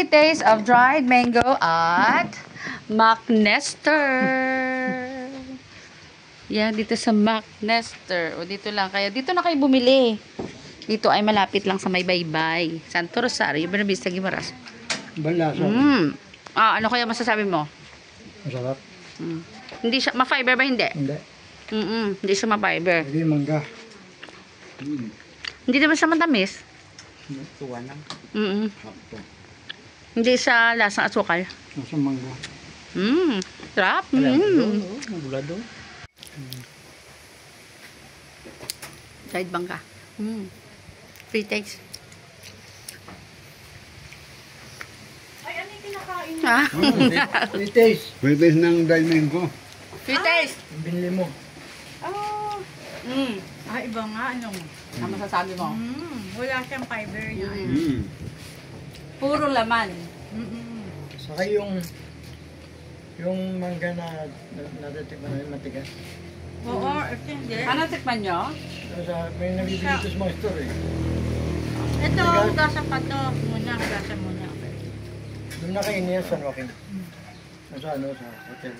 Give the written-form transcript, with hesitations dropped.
Sweet taste of dried mango at McNester. Yan, dito sa McNester. O, dito lang. Kaya dito na kayo bumili. Dito ay malapit lang sa may baybay. Santo Rosario, Buenavista, Guimaras. Balasa. Ano kaya masasabi mo? Masarap. Hindi siya, ma-fiber ba? Hindi. Hindi. Hindi siya ma-fiber. Hindi mangga. Hindi naman siya matamis. Tuwa na. Hindi siya lasang asukal. Nasa mangga. Sarap. Bulado. Dried bangka. Free taste. Ay, ano yung kinakain mo? Sweet taste. Sweet taste ng dried mango. Free taste. Binili mo. Oh. Iba nga, ano? Ano masasabi mo? Wala siyang fiber yan. Puro laman. Saka yung mangga na natitikman na matigas. Oo, hindi. Ano tikman nyo? May nabibili ito sa mga store eh. Ito, hugasan pa to. Hugasan muna. Doon na kayo niya sa San Joaquin. Sa hotel.